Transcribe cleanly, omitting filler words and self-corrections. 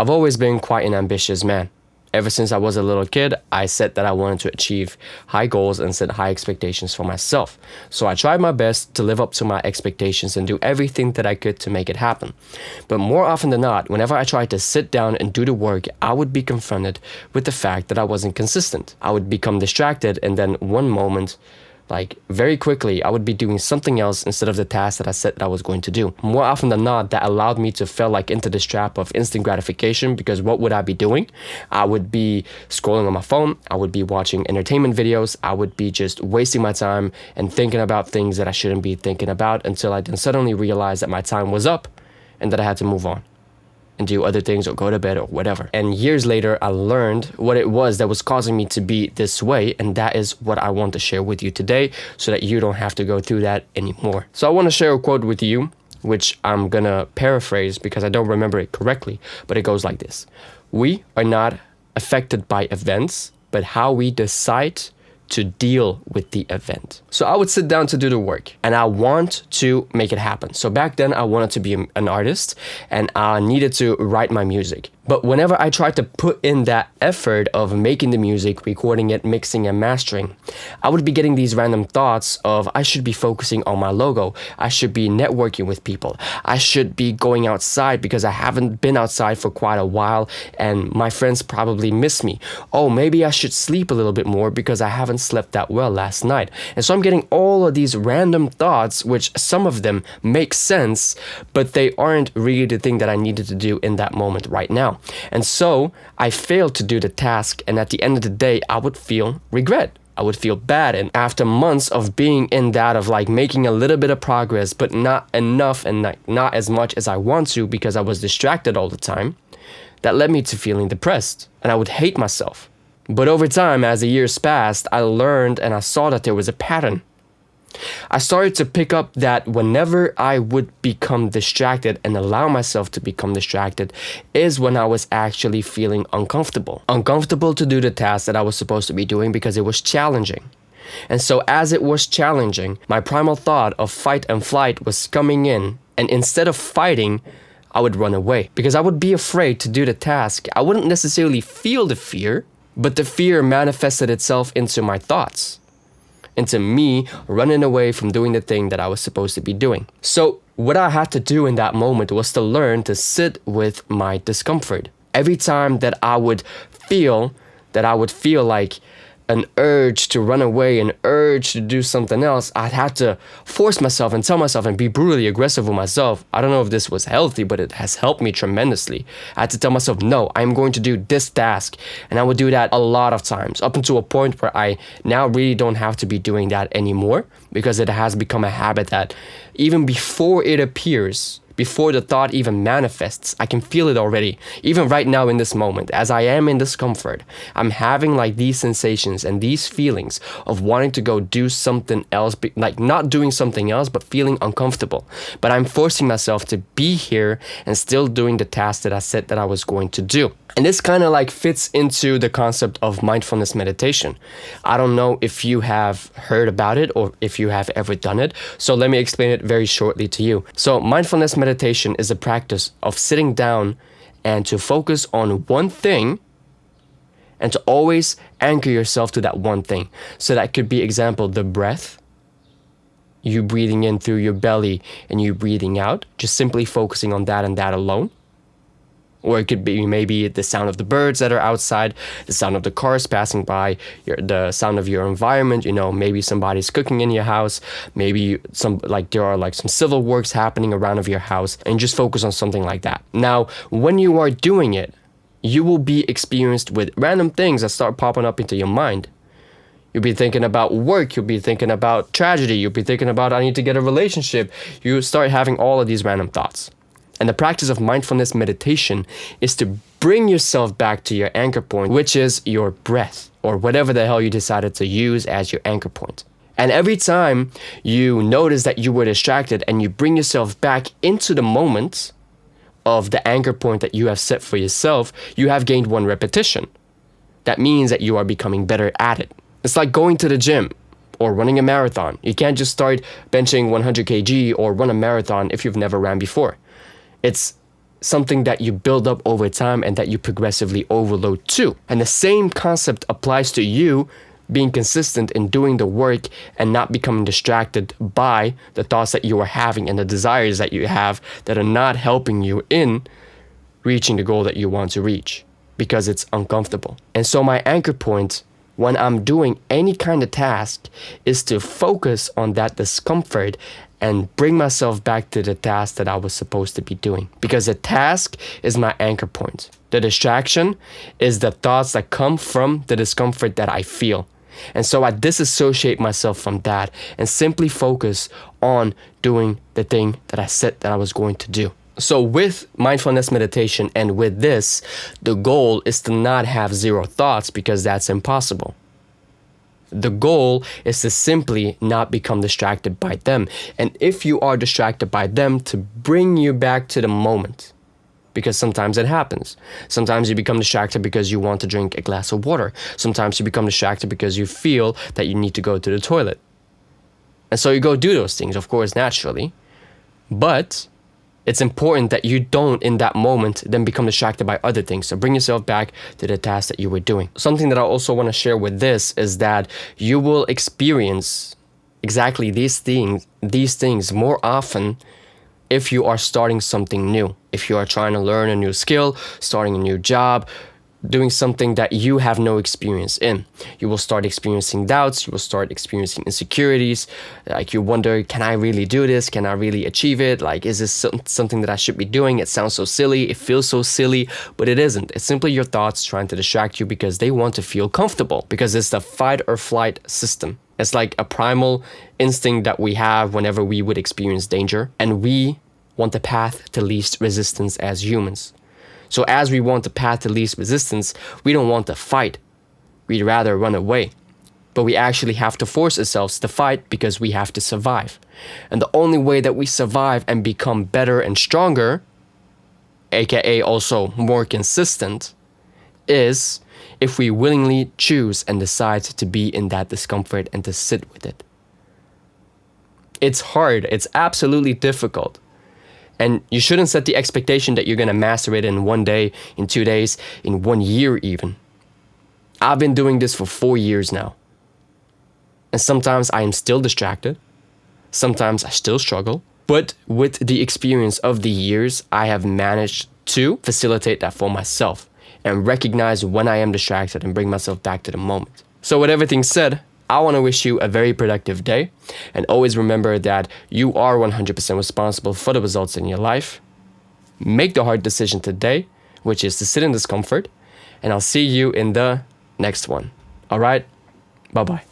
I've always been quite an ambitious man. Ever since I was a little kid, I said that I wanted to achieve high goals and set high expectations for myself. So I tried my best to live up to my expectations and do everything that I could to make it happen. But more often than not, whenever I tried to sit down and do the work, I would be confronted with the fact that I wasn't consistent. I would become distracted, and then one moment, very quickly, I would be doing something else instead of the task that I said that I was going to do. More often than not, that allowed me to fall into this trap of instant gratification, because what would I be doing? I would be scrolling on my phone. I would be watching entertainment videos. I would be just wasting my time and thinking about things that I shouldn't be thinking about, until I then suddenly realized that my time was up and that I had to move on and do other things or go to bed or whatever. And years later, I learned what it was that was causing me to be this way, and that is what I want to share with you today, so that you don't have to go through that anymore. So I want to share a quote with you, which I'm gonna paraphrase because I don't remember it correctly, but it goes like this: "We are not affected by events, but how we decide to deal with the event." So I would sit down to do the work, and I want to make it happen. So back then I wanted to be an artist, and I needed to write my music. But whenever I tried to put in that effort of making the music, recording it, mixing and mastering, I would be getting these random thoughts of, I should be focusing on my logo. I should be networking with people. I should be going outside because I haven't been outside for quite a while and my friends probably miss me. Oh, maybe I should sleep a little bit more because I haven't slept that well last night. And so I'm getting all of these random thoughts, which some of them make sense, but they aren't really the thing that I needed to do in that moment right now. And so I failed to do the task, and at the end of the day, I would feel regret. I would feel bad. And after months of being in that of making a little bit of progress, but not enough and not as much as I want to because I was distracted all the time, that led me to feeling depressed, and I would hate myself. But over time, as the years passed, I learned and I saw that there was a pattern. I started to pick up that whenever I would become distracted and allow myself to become distracted is when I was actually feeling uncomfortable. Uncomfortable to do the task that I was supposed to be doing because it was challenging. And so as it was challenging, my primal thought of fight and flight was coming in, and instead of fighting, I would run away because I would be afraid to do the task. I wouldn't necessarily feel the fear, but the fear manifested itself into my thoughts, into me running away from doing the thing that I was supposed to be doing. So what I had to do in that moment was to learn to sit with my discomfort. Every time that I would feel like an urge to run away, an urge to do something else, I'd have to force myself and tell myself and be brutally aggressive with myself. I don't know if this was healthy, but it has helped me tremendously. I had to tell myself, no, I'm going to do this task. And I would do that a lot of times, up until a point where I now really don't have to be doing that anymore, because it has become a habit that even before it appears, before the thought even manifests, I can feel it already. Even right now in this moment, as I am in discomfort, I'm having these sensations and these feelings of wanting to go do something else, not doing something else, but feeling uncomfortable. But I'm forcing myself to be here and still doing the task that I said that I was going to do. And this kind of fits into the concept of mindfulness meditation. I don't know if you have heard about it or if you have ever done it. So let me explain it very shortly to you. So mindfulness meditation is a practice of sitting down and to focus on one thing and to always anchor yourself to that one thing. So that could be, example, the breath, you breathing in through your belly and you breathing out, just simply focusing on that and that alone. Or it could be maybe the sound of the birds that are outside, the sound of the cars passing by, the sound of your environment. Maybe somebody's cooking in your house. Maybe there are some civil works happening around of your house, and just focus on something like that. Now, when you are doing it, you will be experienced with random things that start popping up into your mind. You'll be thinking about work. You'll be thinking about tragedy. You'll be thinking about, I need to get a relationship. You start having all of these random thoughts. And the practice of mindfulness meditation is to bring yourself back to your anchor point, which is your breath, or whatever the hell you decided to use as your anchor point. And every time you notice that you were distracted and you bring yourself back into the moment of the anchor point that you have set for yourself, you have gained one repetition. That means that you are becoming better at it. It's like going to the gym or running a marathon. You can't just start benching 100 kg or run a marathon if you've never ran before. It's something that you build up over time and that you progressively overload to. And the same concept applies to you being consistent in doing the work and not becoming distracted by the thoughts that you are having and the desires that you have that are not helping you in reaching the goal that you want to reach because it's uncomfortable. And so my anchor point when I'm doing any kind of task is to focus on that discomfort and bring myself back to the task that I was supposed to be doing. Because the task is my anchor point. The distraction is the thoughts that come from the discomfort that I feel. And so I disassociate myself from that and simply focus on doing the thing that I said that I was going to do. So with mindfulness meditation and with this, the goal is to not have zero thoughts because that's impossible. The goal is to simply not become distracted by them. And if you are distracted by them, to bring you back to the moment. Because sometimes it happens. Sometimes you become distracted because you want to drink a glass of water. Sometimes you become distracted because you feel that you need to go to the toilet. And so you go do those things, of course, naturally. But it's important that you don't, in that moment, then become distracted by other things. So bring yourself back to the task that you were doing. Something that I also want to share with this is that you will experience exactly these things more often if you are starting something new. If you are trying to learn a new skill, starting a new job, doing something that you have no experience in. You will start experiencing doubts, you will start experiencing insecurities, like you wonder, can I really do this? Can I really achieve it? Like, is this something that I should be doing? It sounds so silly, it feels so silly, but it isn't. It's simply your thoughts trying to distract you because they want to feel comfortable, because it's the fight or flight system. It's like a primal instinct that we have whenever we would experience danger, and we want the path to least resistance as humans. So as we want the path to least resistance, we don't want to fight. We'd rather run away. But we actually have to force ourselves to fight because we have to survive. And the only way that we survive and become better and stronger, aka also more consistent, is if we willingly choose and decide to be in that discomfort and to sit with it. It's hard. It's absolutely difficult. And you shouldn't set the expectation that you're going to master it in 1 day, in 2 days, in 1 year even. I've been doing this for 4 years now. And sometimes I am still distracted. Sometimes I still struggle. But with the experience of the years, I have managed to facilitate that for myself and recognize when I am distracted and bring myself back to the moment. So with everything said, I want to wish you a very productive day, and always remember that you are 100% responsible for the results in your life. Make the hard decision today, which is to sit in discomfort, and I'll see you in the next one. All right? Bye-bye.